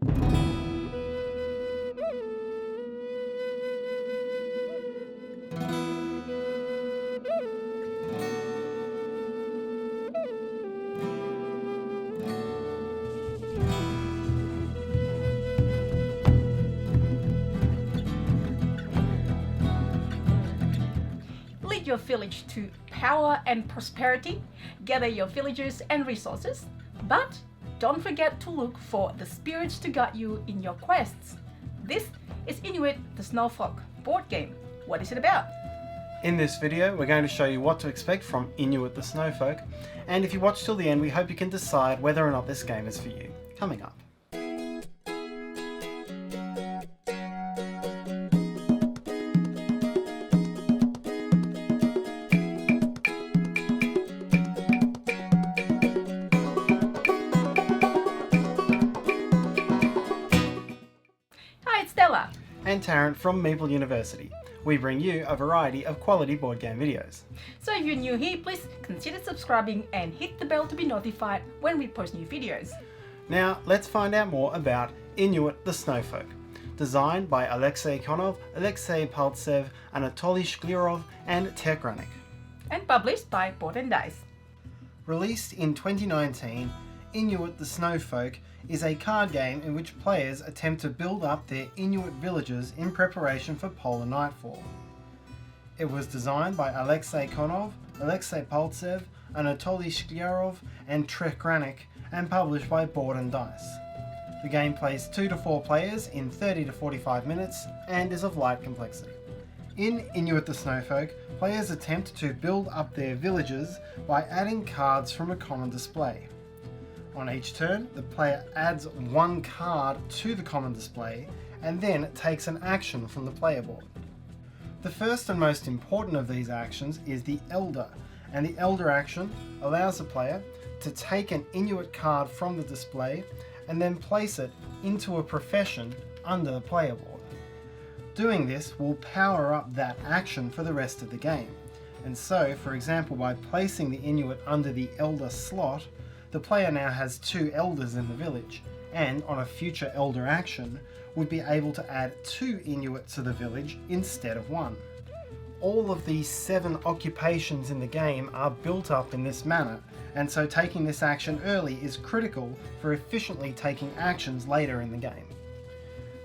Lead your village to power and prosperity, gather your villagers and resources, but don't forget to look for the spirits to guide you in your quests. This is Inuit the Snowfolk board game. What is it about? In this video, we're going to show you what to expect from Inuit the Snowfolk, and if you watch till the end, we hope you can decide whether or not this game is for you. Coming up. Hi, it's Stella. And Tarrant from Meeple University. We bring you a variety of quality board game videos. So if you're new here, please consider subscribing and hit the bell to be notified when we post new videos. Now, let's find out more about Inuit the Snowfolk. Designed by Alexei Konov, Alexei Paltsev, Anatoly Shklirov, and Tarrant. And published by Board and Dice. Released in 2019, Inuit the Snowfolk is a card game in which players attempt to build up their Inuit villages in preparation for polar nightfall. It was designed by Alexei Konov, Alexei Paltsev, Anatoly Shklirov, and Tarrant, and published by Board and Dice. The game plays 2 to 4 players in 30 to 45 minutes and is of light complexity. In Inuit the Snowfolk, players attempt to build up their villages by adding cards from a common display. On each turn, the player adds one card to the common display and then takes an action from the player board. The first and most important of these actions is the Elder, and the Elder action allows the player to take an Inuit card from the display and then place it into a profession under the player board. Doing this will power up that action for the rest of the game, and so, for example, by placing the Inuit under the Elder slot, the player now has 2 elders in the village, and on a future elder action, would be able to add 2 Inuit to the village instead of 1. All of these 7 occupations in the game are built up in this manner, and so taking this action early is critical for efficiently taking actions later in the game.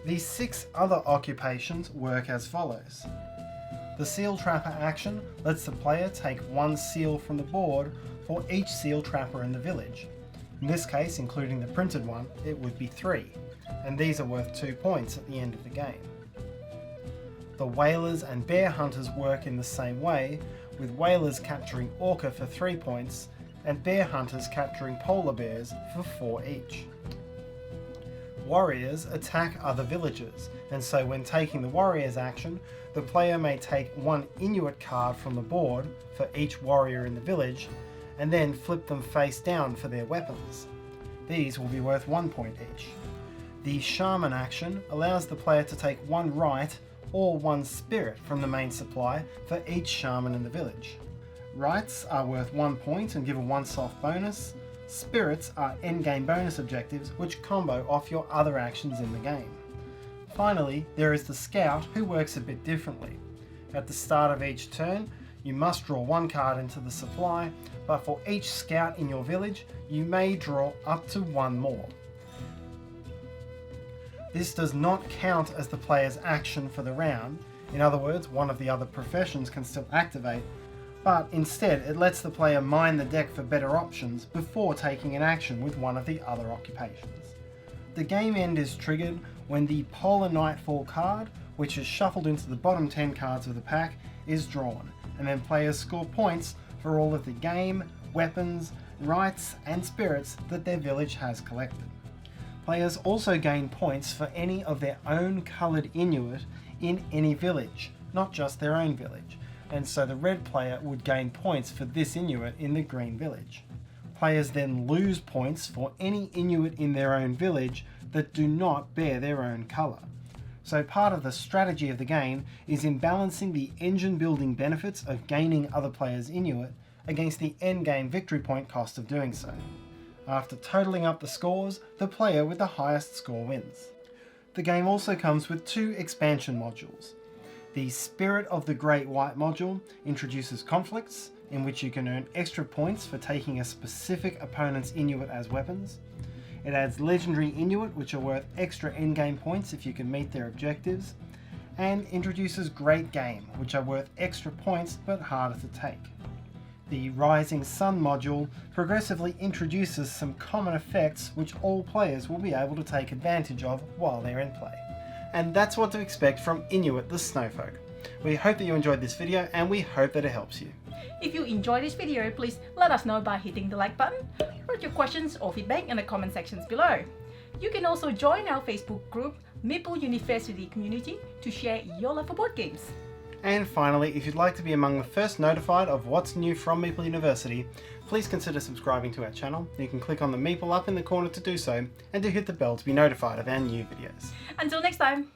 These 6 other occupations work as follows. The Seal Trapper action lets the player take 1 seal from the board for each seal trapper in the village. In this case, including the printed one, it would be 3, and these are worth 2 points at the end of the game. The Whalers and Bear Hunters work in the same way, with Whalers capturing Orca for 3 points, and Bear Hunters capturing Polar Bears for 4 each. Warriors attack other villages, and so when taking the Warriors action, the player may take 1 Inuit card from the board for each warrior in the village, and then flip them face down for their weapons. These will be worth 1 point each. The Shaman action allows the player to take 1 Right or 1 Spirit from the main supply for each Shaman in the village. Rights are worth 1 point and give a 1 soft bonus. Spirits are endgame bonus objectives which combo off your other actions in the game. Finally, there is the Scout, who works a bit differently. At the start of each turn, you must draw 1 card into the supply, but for each scout in your village, you may draw up to 1 more. This does not count as the player's action for the round. In other words, one of the other professions can still activate, but instead it lets the player mine the deck for better options before taking an action with one of the other occupations. The game end is triggered when the Polar Nightfall card, which is shuffled into the bottom 10 cards of the pack, is drawn, and then players score points for all of the game, weapons, rights, and spirits that their village has collected. Players also gain points for any of their own coloured Inuit in any village, not just their own village, and so the red player would gain points for this Inuit in the green village. Players then lose points for any Inuit in their own village that do not bear their own colour. So part of the strategy of the game is in balancing the engine building benefits of gaining other players' Inuit against the endgame victory point cost of doing so. After totalling up the scores, the player with the highest score wins. The game also comes with 2 expansion modules. The Spirit of the Great White module introduces conflicts, in which you can earn extra points for taking a specific opponent's Inuit as weapons. It adds Legendary Inuit, which are worth extra endgame points if you can meet their objectives, and introduces Great Game, which are worth extra points but harder to take. The Rising Sun module progressively introduces some common effects which all players will be able to take advantage of while they're in play. And that's what to expect from Inuit the Snowfolk. We hope that you enjoyed this video and we hope that it helps you. If you enjoyed this video, please let us know by hitting the like button. Write your questions or feedback in the comment sections below. You can also join our Facebook group, Meeple University Community, to share your love for board games. And finally, if you'd like to be among the first notified of what's new from Meeple University, please consider subscribing to our channel. You can click on the Meeple up in the corner to do so, and to hit the bell to be notified of our new videos. Until next time!